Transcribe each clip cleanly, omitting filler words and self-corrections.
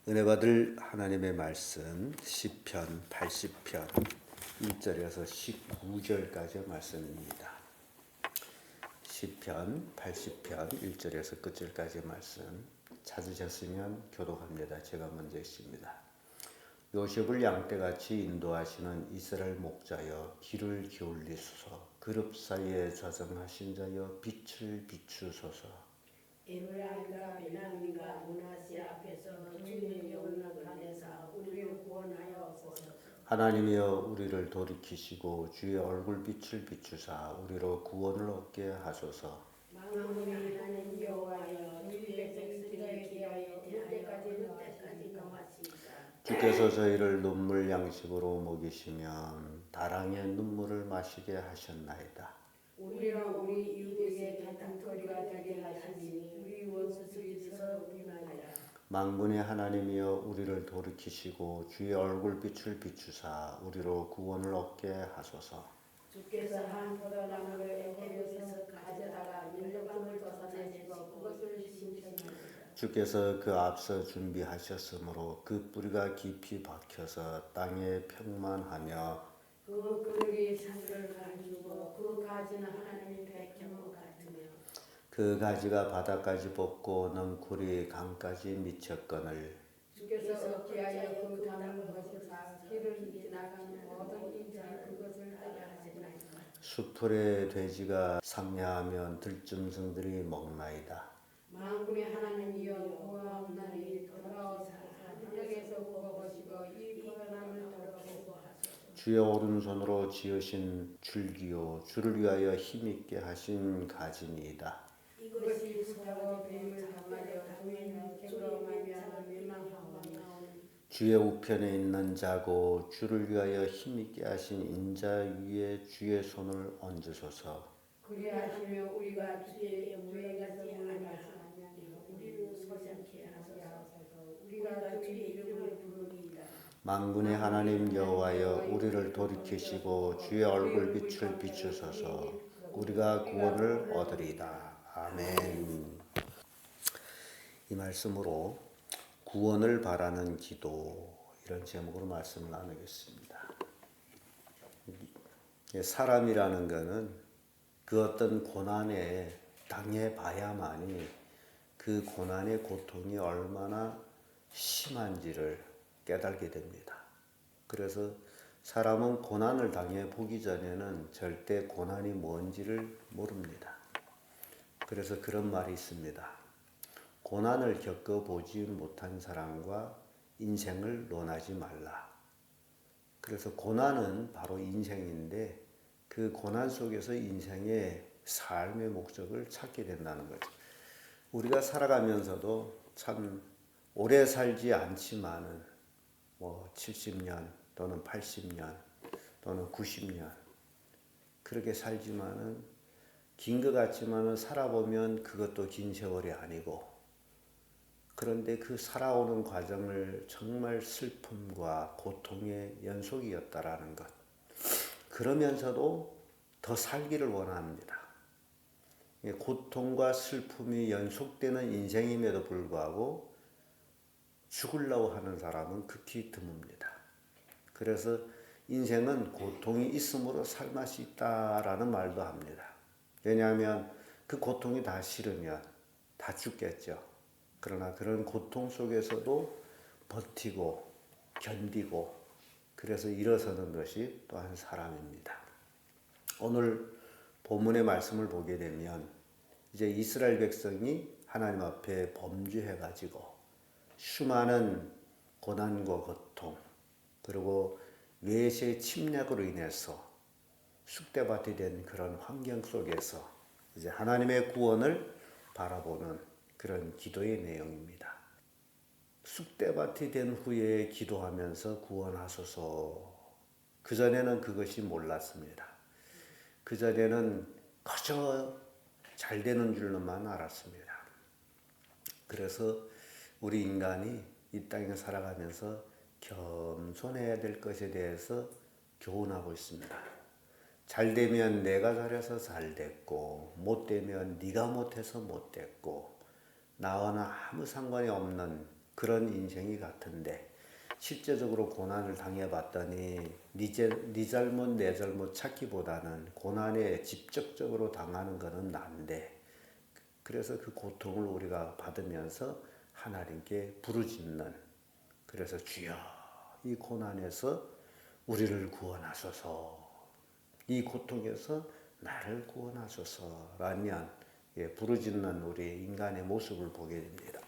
은혜 받을 하나님의 말씀 시편 80편 1절에서 19절까지의 말씀입니다. 시편 80편 1절에서 끝절까지의 말씀 찾으셨으면 교독합니다. 제가 먼저 읽습니다. 요셉을 양떼같이 인도하시는 이스라엘 목자여 귀를 기울이소서. 그룹 사이에 좌정하신 자여 빛을 비추소서. 에브라임과 베냐민과 므낫세 앞에서 주님의 영광을 안에서 우리를 구원하여옵소서. 하나님이여 우리를 돌이키시고 주의 얼굴빛을 비추사 우리로 구원을 얻게 하소서. 만군의 하나님 여호와여 주의 백성들을 기하여 때까지 넘하시리까. 주께서 저희를 눈물 양식으로 먹이시면 다랑의 눈물을 마시게 하셨나이다. 우리는 우리 이웃에게 다툼거리가 되게 하시니 우리 원수들에서 우리말이라. 만군의 하나님이여 우리를 돌이키시고 주의 얼굴빛을 비추사 우리로 구원을 얻게 하소서. 주께서 한 포도나무를 애굽에서 가져다가 밀려방을 벗어내시고 그것을 심으셨나이다. 주께서 그 앞서 준비하셨으므로 그 뿌리가 깊이 박혀서 땅에 평만하며 그 그릇이 산을 가지고 그 가지는 하나님의 백향목 같으며 그 가지가 바다까지 뻗고 넝쿨이 강까지 미쳤거늘. 주께서 기하여 그 담을 거시사 길을 지나가는 모든 인자를 그것을 알게 하시나이다. 수풀의 돼지가 상냐하면 들짐승들이 먹나이다. 만군의 하나님이여 여호와 없나니 돌아오사 하늘에서 구워보시고 이 포도나무를 더럽게 하소서. 주의 오른손으로 지으신 줄기요 주를 위하여 힘있게 하신 가지니이다. 이것이 수하고 뱀을 당하여 당연히 객으로 말미암아 멸망하고 나오는 주의 우편에 있는 자고 주를 위하여 힘있게 하신 인자 위에 주의 손을 얹으소서. 그리하시며 우리가 주의 무에게서 물러나서 우리를 소생케 하소서. 우리가 주의 이름을 부르리이다. 만군의 하나님 여호와여 우리를 돌이키시고 주의 얼굴빛을 비추소서. 우리가 구원을 얻으리이다. 아멘. 이 말씀으로 구원을 바라는 기도 이런 제목으로 말씀을 나누겠습니다. 사람이라는 것은 그 어떤 고난에 당해봐야만이 그 고난의 고통이 얼마나 심한지를 깨달게 됩니다. 그래서 사람은 고난을 당해보기 전에는 절대 고난이 뭔지를 모릅니다. 그래서 그런 말이 있습니다. 고난을 겪어보지 못한 사람과 인생을 논하지 말라. 그래서 고난은 바로 인생인데 그 고난 속에서 인생의 삶의 목적을 찾게 된다는 거죠. 우리가 살아가면서도 참 오래 살지 않지만은 70년 또는 80년 또는 90년 그렇게 살지만은 긴 것 같지만은 살아보면 그것도 긴 세월이 아니고 그런데 그 살아오는 과정을 정말 슬픔과 고통의 연속이었다라는 것. 그러면서도 더 살기를 원합니다. 고통과 슬픔이 연속되는 인생임에도 불구하고 죽으려고 하는 사람은 극히 드뭅니다. 그래서 인생은 고통이 있으므로 살 맛이 있다라는 말도 합니다. 왜냐하면 그 고통이 다 싫으면 다 죽겠죠. 그러나 그런 고통 속에서도 버티고 견디고 그래서 일어서는 것이 또한 사람입니다. 오늘 본문의 말씀을 보게 되면 이제 이스라엘 백성이 하나님 앞에 범죄해가지고 수많은 고난과 고통 그리고 외세의 침략으로 인해서 쑥대밭이 된 그런 환경 속에서 이제 하나님의 구원을 바라보는 그런 기도의 내용입니다. 쑥대밭이 된 후에 기도하면서 구원하소서. 그전에는 그것이 몰랐습니다. 그전에는 그저 잘 되는 줄로만 알았습니다. 그래서 우리 인간이 이 땅에 살아가면서 겸손해야 될 것에 대해서 교훈하고 있습니다. 잘 되면 내가 잘해서 잘 됐고 못 되면 네가 못해서 못 됐고 나와는 아무 상관이 없는 그런 인생이 같은데 실제적으로 고난을 당해봤더니 네 잘못 내 잘못 찾기보다는 고난에 직접적으로 당하는 것은 난데 그래서 그 고통을 우리가 받으면서 하나님께 부르짖는 그래서 주여 이 고난에서 우리를 구원하소서 이 고통에서 나를 구원하소서라면 부르짖는 우리 인간의 모습을 보게 됩니다.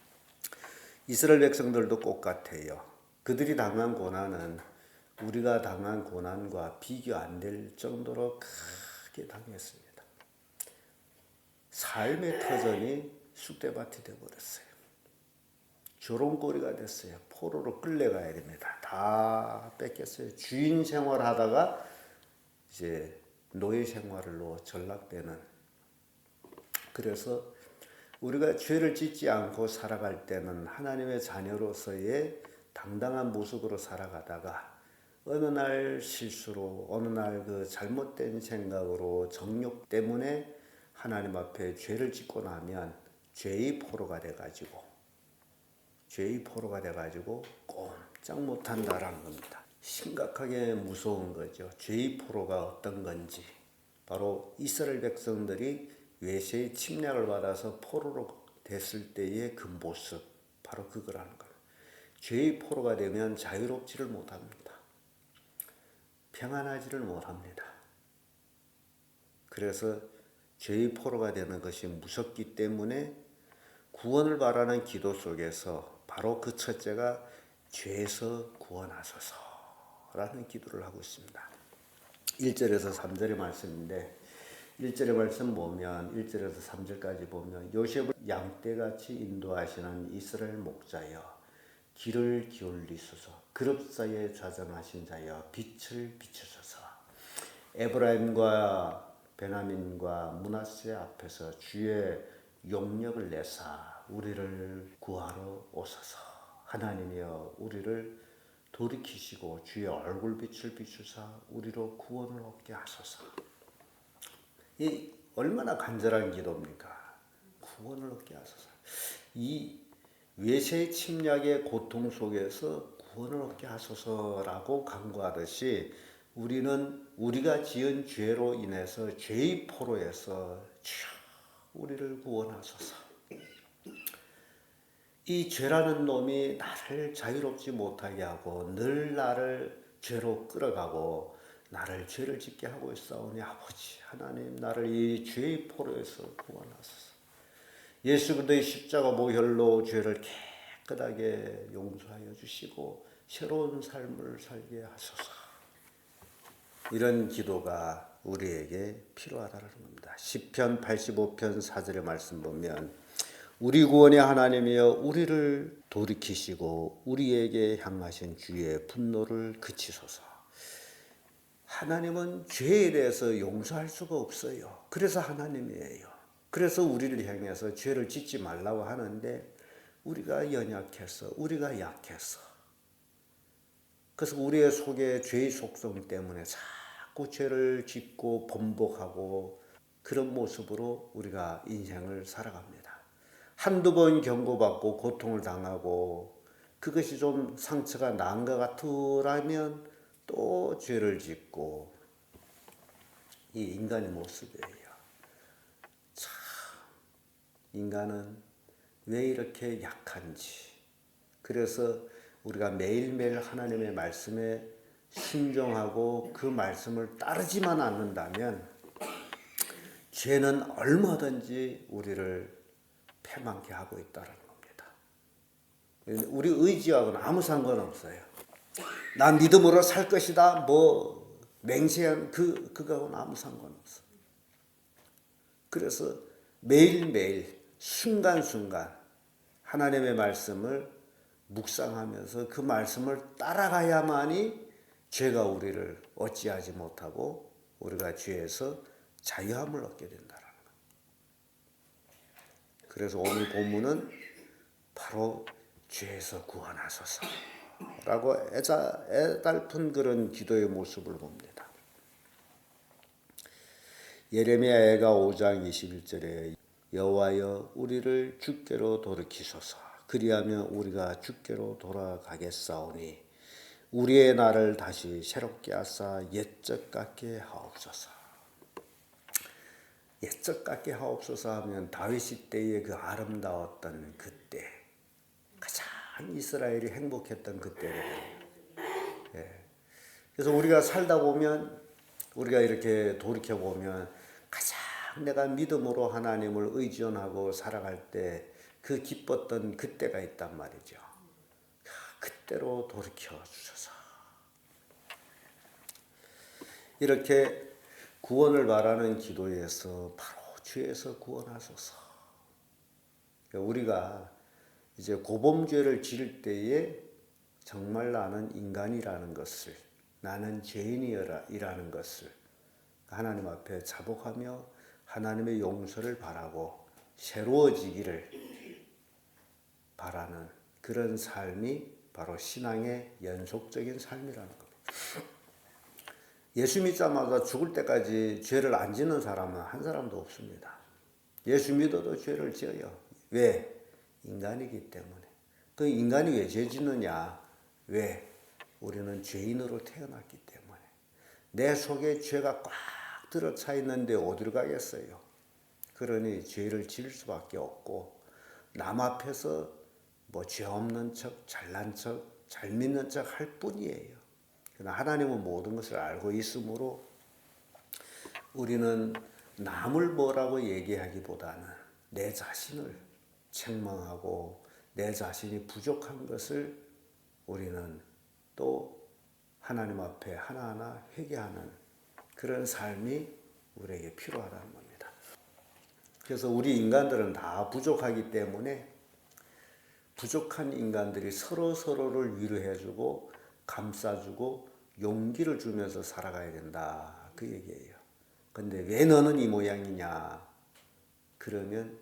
이스라엘 백성들도 똑같아요. 그들이 당한 고난은 우리가 당한 고난과 비교 안 될 정도로 크게 당했습니다. 삶의 터전이 쑥대밭이 되어버렸어요. 조롱거리가 됐어요. 포로로 끌려가야 됩니다. 다 뺏겼어요. 주인 생활하다가 이제 노예 생활로 전락되는. 그래서 우리가 죄를 짓지 않고 살아갈 때는 하나님의 자녀로서의 당당한 모습으로 살아가다가 어느 날 실수로 어느 날 그 잘못된 생각으로 정욕 때문에 하나님 앞에 죄를 짓고 나면 죄의 포로가 돼가지고 꼼짝 못한다라는 겁니다. 심각하게 무서운 거죠. 죄의 포로가 어떤 건지 바로 이스라엘 백성들이 외세의 침략을 받아서 포로로 됐을 때의 그 모습 바로 그거라는 거예요. 죄의 포로가 되면 자유롭지를 못합니다. 평안하지를 못합니다. 그래서 죄의 포로가 되는 것이 무섭기 때문에 구원을 바라는 기도 속에서 바로 그 첫째가 죄에서 구원하소서라는 기도를 하고 있습니다. 1절에서 3절의 말씀인데 1절의 말씀 보면 1절에서 3절까지 보면 요셉을 양떼같이 인도하시는 이스라엘 목자여 길을 기울이소서 그룹사에 좌정하신 자여 빛을 비추소서 에브라임과 베냐민과 므낫세 앞에서 주의 용력을 내사 우리를 구하러 오소서. 하나님이여 우리를 돌이키시고 주의 얼굴빛을 비추사 우리로 구원을 얻게 하소서. 이 얼마나 간절한 기도입니까? 구원을 얻게 하소서. 이 외세 침략의 고통 속에서 구원을 얻게 하소서라고 간구하듯이 우리는 우리가 지은 죄로 인해서 죄의 포로에서 우리를 구원하소서. 이 죄라는 놈이 나를 자유롭지 못하게 하고 늘 나를 죄로 끌어가고 나를 죄를 짓게 하고 있사오니 아버지 하나님 나를 이 죄의 포로에서 구원하소서. 예수 그리스도의 십자가 보혈로 죄를 깨끗하게 용서하여 주시고 새로운 삶을 살게 하소서. 이런 기도가 우리에게 필요하다는 겁니다. 시편 85편 4절의 말씀 보면 우리 구원의 하나님이여 우리를 돌이키시고 우리에게 향하신 주의 분노를 그치소서. 하나님은 죄에 대해서 용서할 수가 없어요. 그래서 하나님이에요. 그래서 우리를 향해서 죄를 짓지 말라고 하는데 우리가 연약해서 우리가 약해서 그래서 우리의 속에 죄의 속성 때문에 자꾸 죄를 짓고 번복하고 그런 모습으로 우리가 인생을 살아갑니다. 한두 번 경고받고 고통을 당하고 그것이 좀 상처가 난 것 같으라면 또 죄를 짓고 이 인간의 모습이에요. 참 인간은 왜 이렇게 약한지. 그래서 우리가 매일매일 하나님의 말씀에 순종하고 그 말씀을 따르지만 않는다면 죄는 얼마든지 우리를 패망케 하고 있다는 겁니다. 우리 의지하고는 아무 상관없어요. 난 믿음으로 살 것이다. 뭐 맹세한 그거하고는 아무 상관없어. 그래서 매일매일 순간순간 하나님의 말씀을 묵상하면서 그 말씀을 따라가야만이 죄가 우리를 어찌하지 못하고 우리가 죄에서 자유함을 얻게 된다는 거예요. 그래서 오늘 본문은 바로 죄에서 구원하소서라고 애달픈 그런 기도의 모습을 봅니다. 예레미야가 5장 21절에 여호와여 우리를 주께로 돌이키소서 그리하면 우리가 주께로 돌아가겠사오니 우리의 날을 다시 새롭게 하사 옛적 같게 하옵소서. 옛적 같게 하옵소서 하면 다윗 때의 그 아름다웠던 그때, 가장 이스라엘이 행복했던 그때거든요. 예. 그래서 우리가 살다 보면, 우리가 이렇게 돌이켜 보면 가장 내가 믿음으로 하나님을 의존하고 살아갈 때 그 기뻤던 그때가 있단 말이죠. 그때로 돌이켜 주소서. 이렇게 구원을 바라는 기도에서 바로 죄에서 구원하소서. 우리가 이제 고범죄를 지을 때에 정말 나는 인간이라는 것을, 나는 죄인이라는 것을 하나님 앞에 자복하며 하나님의 용서를 바라고 새로워지기를 바라는 그런 삶이 바로 신앙의 연속적인 삶이라는 겁니다. 예수 믿자마자 죽을 때까지 죄를 안 짓는 사람은 한 사람도 없습니다. 예수 믿어도 죄를 지어요. 왜? 인간이기 때문에. 그 인간이 왜 죄 짓느냐? 왜? 우리는 죄인으로 태어났기 때문에. 내 속에 죄가 꽉 들어차 있는데 어디로 가겠어요? 그러니 죄를 지을 수밖에 없고 남 앞에서 뭐 죄 없는 척, 잘난 척, 잘 믿는 척 할 뿐이에요. 그러나 하나님은 모든 것을 알고 있으므로 우리는 남을 뭐라고 얘기하기보다는 내 자신을 책망하고 내 자신이 부족한 것을 우리는 또 하나님 앞에 하나하나 회개하는 그런 삶이 우리에게 필요하다는 겁니다. 그래서 우리 인간들은 다 부족하기 때문에 부족한 인간들이 서로를 위로해주고 감싸주고 용기를 주면서 살아가야 된다. 그 얘기예요. 근데 왜 너는 이 모양이냐? 그러면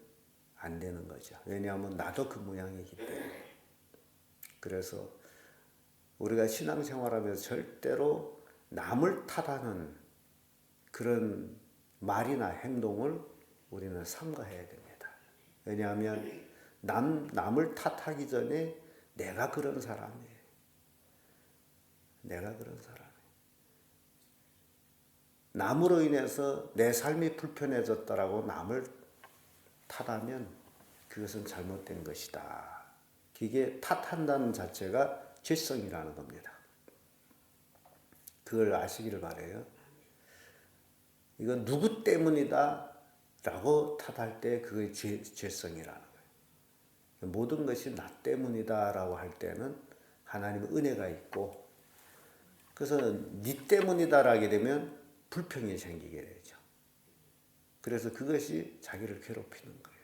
안 되는 거죠. 왜냐하면 나도 그 모양이기 때문에. 그래서 우리가 신앙생활하면서 절대로 남을 탓하는 그런 말이나 행동을 우리는 삼가해야 됩니다. 왜냐하면 남을 탓하기 전에 내가 그런 사람이에요. 내가 그런 사람이에요. 남으로 인해서 내 삶이 불편해졌다라고 남을 탓하면 그것은 잘못된 것이다. 그게 탓한다는 자체가 죄성이라는 겁니다. 그걸 아시기를 바라요. 이건 누구 때문이다 라고 탓할 때 그게 죄성이라는 거예요. 모든 것이 나 때문이다 라고 할 때는 하나님의 은혜가 있고, 그래서 네 때문이다 라게 되면 불평이 생기게 되죠. 그래서 그것이 자기를 괴롭히는 거예요.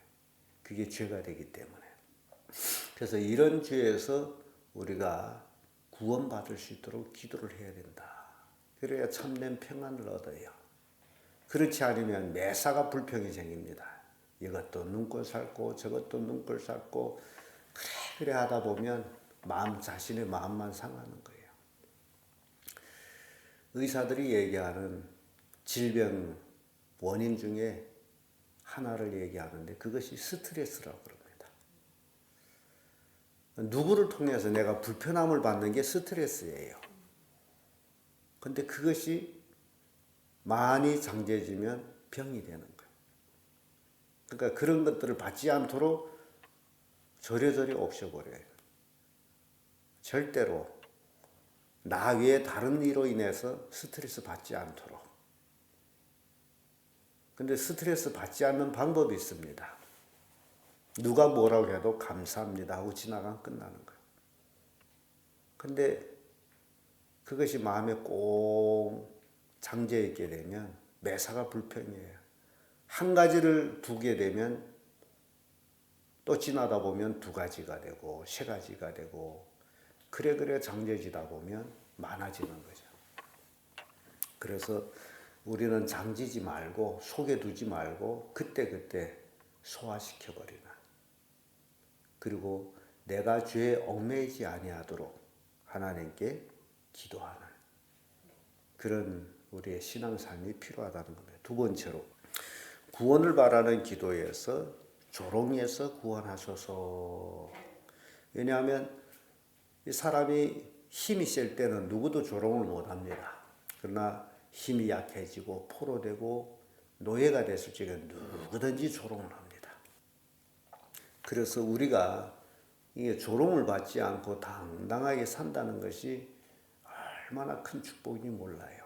그게 죄가 되기 때문에. 그래서 이런 죄에서 우리가 구원받을 수 있도록 기도를 해야 된다. 그래야 참된 평안을 얻어요. 그렇지 않으면 매사가 불평이 생깁니다. 이것도 눈꼴 살고 저것도 눈꼴 살고 그래 하다 보면 자신의 마음만 상하는 거예요. 의사들이 얘기하는 질병 원인 중에 하나를 얘기하는데 그것이 스트레스라고 그럽니다. 누구를 통해서 내가 불편함을 받는 게 스트레스예요. 근데 그것이 많이 장제해지면 병이 되는 거예요. 그러니까 그런 것들을 받지 않도록 저려저려 없애버려요. 절대로 나 외에 다른 이로 인해서 스트레스 받지 않도록. 근데 스트레스 받지 않는 방법이 있습니다. 누가 뭐라고 해도 감사합니다 하고 지나가면 끝나는 거예요. 근데 그것이 마음에 꼭 장제해 있게 되면 매사가 불평이에요. 한 가지를 두게 되면 또 지나다 보면 두 가지가 되고 세 가지가 되고 그래 장제지다 보면 많아지는 거죠. 그래서 우리는 장지지 말고 속에 두지 말고 그때 소화시켜버리는, 그리고 내가 죄에 얽매이지 아니하도록 하나님께 기도하는 그런 우리의 신앙 삶이 필요하다는 겁니다. 두 번째로 구원을 바라는 기도에서 조롱에서 구원하소서. 왜냐하면 이 사람이 힘이 셀 때는 누구도 조롱을 못합니다. 그러나 힘이 약해지고 포로되고 노예가 됐을 적에 누구든지 조롱을 합니다. 그래서 우리가 이게 조롱을 받지 않고 당당하게 산다는 것이 얼마나 큰 축복인지 몰라요.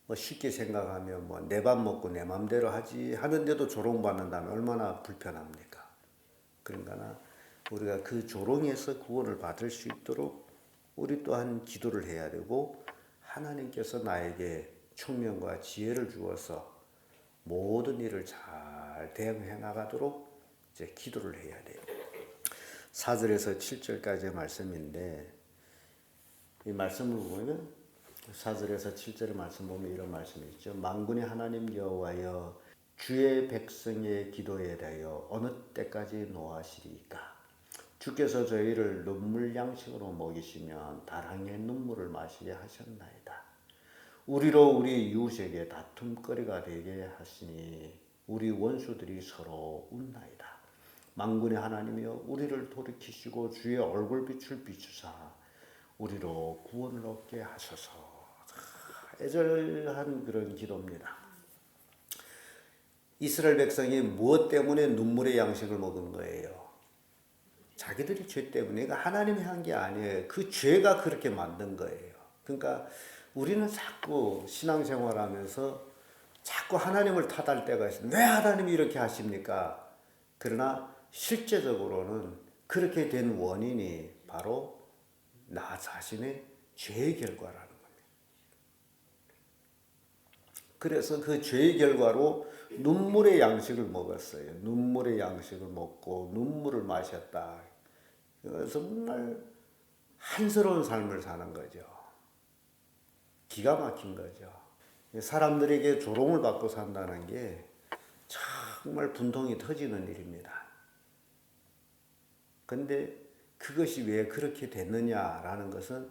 뭐 쉽게 생각하면 뭐 내 밥 먹고 내 맘대로 하지 하는데도 조롱받는다면 얼마나 불편합니까? 그러니까 우리가 그 조롱에서 구원을 받을 수 있도록 우리 또한 기도를 해야 되고 하나님께서 나에게 총명과 지혜를 주어서 모든 일을 잘 대응해 나가도록 이제 기도를 해야 돼요. 4절에서 7절까지의 말씀인데 이 말씀을 보면 4절에서 7절의 말씀 보면 이런 말씀이 있죠. 만군의 하나님 여호와여 주의 백성의 기도에 대하여 어느 때까지 노하시리까? 주께서 저희를 눈물 양식으로 먹이시면 다랑의 눈물을 마시게 하셨나이다. 우리로 우리 이웃에게 다툼거리가 되게 하시니 우리 원수들이 서로 웃나이다. 만군의 하나님이여 우리를 돌이키시고 주의 얼굴빛을 비추사 우리로 구원을 얻게 하소서. 애절한 그런 기도입니다. 이스라엘 백성이 무엇 때문에 눈물의 양식을 먹은 거예요? 자기들이 죄 때문에. 그러니까 하나님이 한 게 아니에요. 그 죄가 그렇게 만든 거예요. 그러니까 우리는 자꾸 신앙생활하면서 자꾸 하나님을 탓할 때가 있어요. 왜 하나님이 이렇게 하십니까? 그러나 실제적으로는 그렇게 된 원인이 바로 나 자신의 죄의 결과라는 겁니다. 그래서 그 죄의 결과로 눈물의 양식을 먹었어요. 눈물의 양식을 먹고 눈물을 마셨다. 정말 한스러운 삶을 사는 거죠. 기가 막힌 거죠. 사람들에게 조롱을 받고 산다는 게 정말 분통이 터지는 일입니다. 근데 그것이 왜 그렇게 됐느냐라는 것은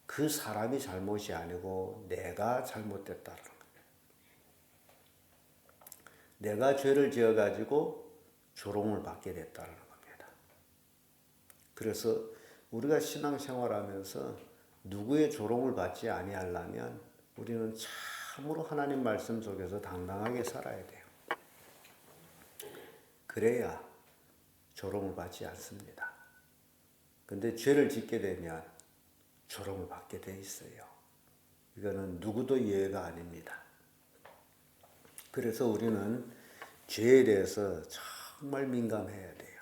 그 사람이 잘못이 아니고 내가 잘못됐다는 거예요. 내가 죄를 지어가지고 조롱을 받게 됐다는 겁니다. 그래서 우리가 신앙생활하면서 누구의 조롱을 받지 아니하려면 우리는 참으로 하나님 말씀 속에서 당당하게 살아야 돼요. 그래야 조롱을 받지 않습니다. 근데 죄를 짓게 되면 조롱을 받게 돼 있어요. 이거는 누구도 예외가 아닙니다. 그래서 우리는 죄에 대해서 정말 민감해야 돼요.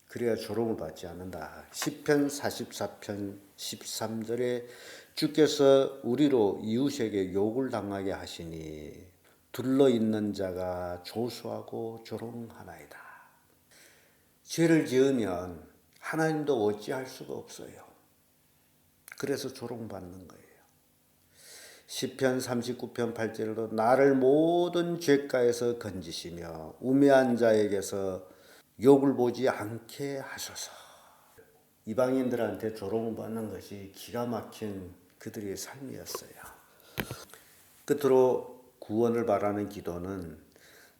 그래야 조롱을 받지 않는다. 시편 44편 13절에 주께서 우리로 이웃에게 욕을 당하게 하시니 둘러있는 자가 조수하고 조롱하나이다. 죄를 지으면 하나님도 어찌할 수가 없어요. 그래서 조롱받는 거예요. 시편 39편 8절에도 나를 모든 죄가에서 건지시며 우매한 자에게서 욕을 보지 않게 하소서. 이방인들한테 조롱을 받는 것이 기가 막힌 그들의 삶이었어요. 끝으로 구원을 바라는 기도는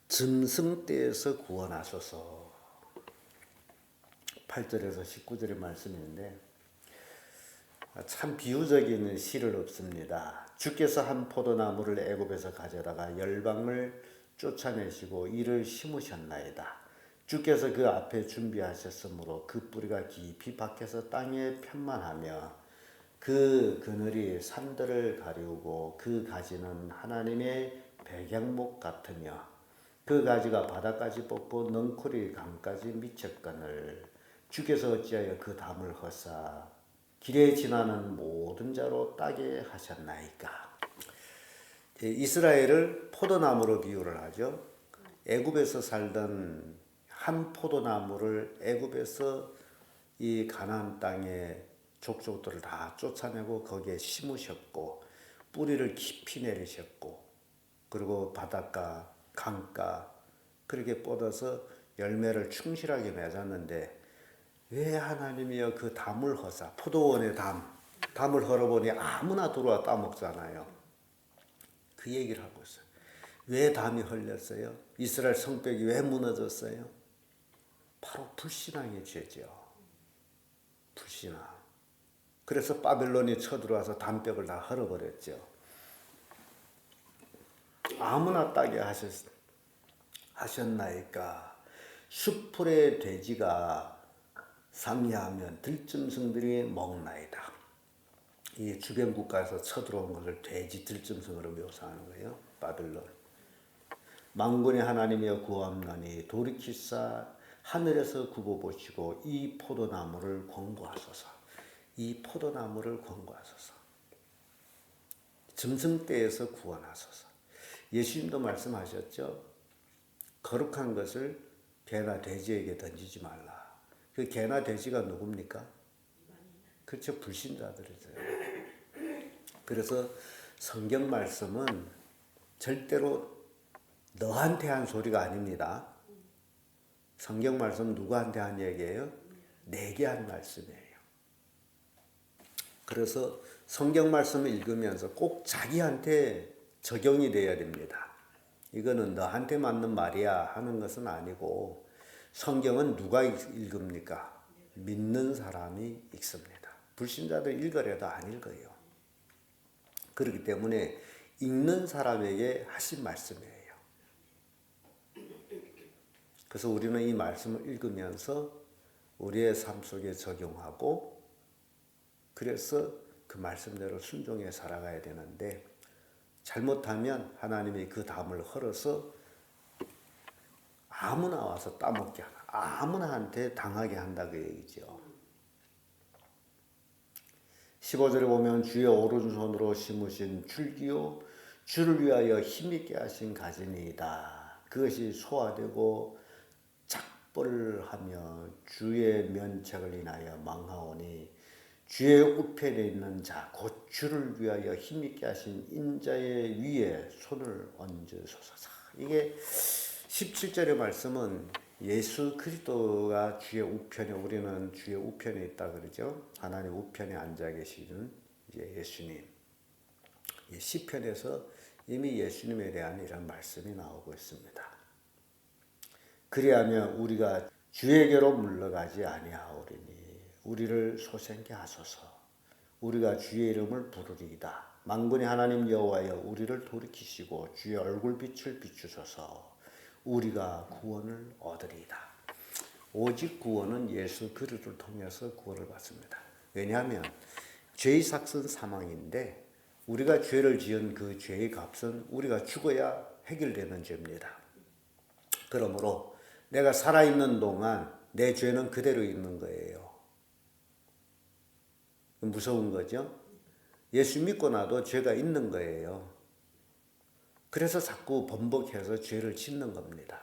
짐승떼에서 구원하소서. 8절에서 19절의 말씀인데 참 비유적인 시를 읊습니다. 주께서 한 포도나무를 애굽에서 가져다가 열방을 쫓아내시고 이를 심으셨나이다. 주께서 그 앞에 준비하셨으므로 그 뿌리가 깊이 박혀서 땅에 편만하며 그 그늘이 산들을 가리우고 그 가지는 하나님의 백양목 같으며 그 가지가 바다까지 뻗고 넝쿨이 강까지 미쳤거늘 주께서 어찌하여 그 담을 허사 길에 지나는 모든 자로 따게 하셨나이까. 이스라엘을 포도나무로 비유를 하죠. 애굽에서 살던 한 포도나무를 애굽에서 이 가나안 땅의 족속들을 다 쫓아내고 거기에 심으셨고 뿌리를 깊이 내리셨고 그리고 바닷가, 강가 그렇게 뻗어서 열매를 충실하게 맺었는데 왜 하나님이여 그 담을 허사 포도원의 담을 헐어보니 아무나 들어와 따먹잖아요. 그 얘기를 하고 있어요. 왜 담이 헐렸어요? 이스라엘 성벽이 왜 무너졌어요? 바로 불신앙의 죄죠. 불신앙. 그래서 바벨론이 쳐들어와서 담벽을 다 헐어버렸죠. 아무나 따게 하셨나이까. 숯불의 돼지가 상리하면 들짐승들이 먹나이다. 이 주변 국가에서 쳐들어온 것을 돼지 들짐승으로 묘사하는 거예요. 바벨론. 만군의 하나님이여 구하옵나니 돌이키사 하늘에서 굽어보시고 이 포도나무를 권고하소서. 이 포도나무를 권고하소서. 짐승떼에서 구원하소서. 예수님도 말씀하셨죠. 거룩한 것을 개나 돼지에게 던지지 말라. 그 개나 돼지가 누굽니까? 그렇죠. 불신자들이죠. 그래서 성경 말씀은 절대로 너한테 한 소리가 아닙니다. 성경 말씀 누구한테 한 얘기예요? 내게 한 말씀이에요. 그래서 성경 말씀을 읽으면서 꼭 자기한테 적용이 돼야 됩니다. 이거는 너한테 맞는 말이야 하는 것은 아니고 성경은 누가 읽습니까? 믿는 사람이 읽습니다. 불신자들 읽으려도 안 읽어요. 그렇기 때문에 읽는 사람에게 하신 말씀이에요. 그래서 우리는 이 말씀을 읽으면서 우리의 삶 속에 적용하고 그래서 그 말씀대로 순종해 살아가야 되는데 잘못하면 하나님이 그 담을 헐어서 아무나 와서 따먹게 하나, 아무나한테 당하게 한다고 얘기죠. 15절에 보면 주의 오른손으로 심으신 줄기요 주를 위하여 힘있게 하신 가지니이다. 그것이 소화되고 작벌하며 주의 면책을 인하여 망하오니 주의 우편에 있는 자 곧 주를 위하여 힘있게 하신 인자의 위에 손을 얹으소서. 이게 17절의 말씀은 예수 그리스도가 주의 우편에 우리는 주의 우편에 있다 그러죠. 하나님 우편에 앉아 계시는 이제 예수님. 시편에서 이미 예수님에 대한 이런 말씀이 나오고 있습니다. 그리하면 우리가 주에게로 물러가지 아니하오리니 우리를 소생케 하소서. 우리가 주의 이름을 부르리이다. 만군의 하나님 여호와여 우리를 돌이키시고 주의 얼굴빛을 비추소서. 우리가 구원을 얻으리이다. 오직 구원은 예수 그리스도를 통해서 구원을 받습니다. 왜냐하면 죄의 삭은 사망인데 우리가 죄를 지은 그 죄의 값은 우리가 죽어야 해결되는 죄입니다. 그러므로 내가 살아있는 동안 내 죄는 그대로 있는 거예요. 무서운 거죠. 예수 믿고 나도 죄가 있는 거예요. 그래서 자꾸 번복해서 죄를 짓는 겁니다.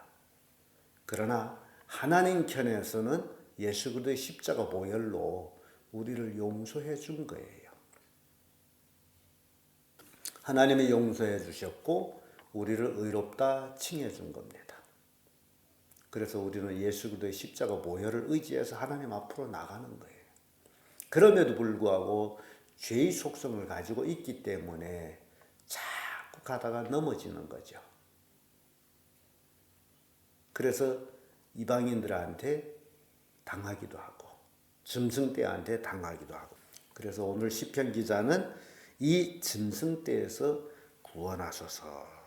그러나 하나님 편에서는 예수 그리스도의 십자가 보혈로 우리를 용서해 준 거예요. 하나님이 용서해 주셨고 우리를 의롭다 칭해 준 겁니다. 그래서 우리는 예수 그리스도의 십자가 보혈을 의지해서 하나님 앞으로 나가는 거예요. 그럼에도 불구하고 죄의 속성을 가지고 있기 때문에 자꾸 가다가 넘어지는 거죠. 그래서 이방인들한테 당하기도 하고 짐승떼한테 당하기도 하고 그래서 오늘 시편 기자는 이 짐승떼에서 구원하소서.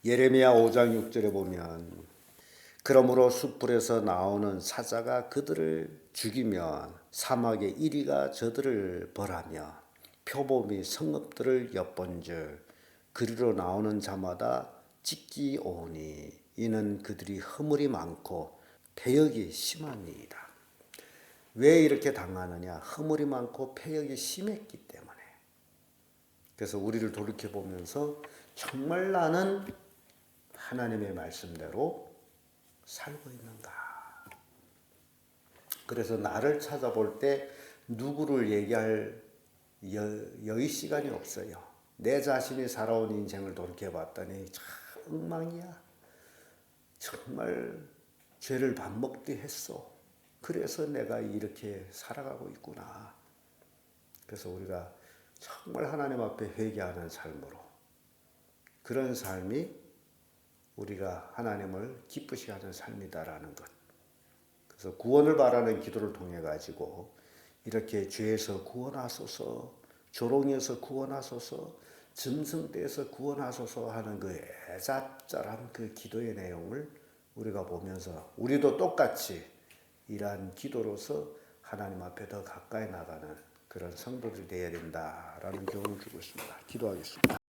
예레미야 5장 6절에 보면 그러므로 숯불에서 나오는 사자가 그들을 죽이면 사막의 이리가 저들을 벌하며 표범이 성읍들을 엿본즉 그리로 나오는 자마다 찢기 오니 이는 그들이 허물이 많고 패역이 심함이다. 왜 이렇게 당하느냐? 허물이 많고 패역이 심했기 때문에. 그래서 우리를 돌이켜보면서 정말 나는 하나님의 말씀대로 살고 있는가? 그래서 나를 찾아볼 때 누구를 얘기할 여의 시간이 없어요. 내 자신이 살아온 인생을 돌이켜봤더니 참 엉망이야. 정말 죄를 밥 먹듯 했어. 그래서 내가 이렇게 살아가고 있구나. 그래서 우리가 정말 하나님 앞에 회개하는 삶으로 그런 삶이 우리가 하나님을 기쁘시게 하는 삶이다라는 것. 그래서 구원을 바라는 기도를 통해 가지고 이렇게 죄에서 구원하소서, 조롱에서 구원하소서, 짐승떼에서 구원하소서 하는 그 애잔절한 그 기도의 내용을 우리가 보면서 우리도 똑같이 이러한 기도로서 하나님 앞에 더 가까이 나가는 그런 성도들이 되어야 된다라는 교훈을 주고 있습니다. 기도하겠습니다.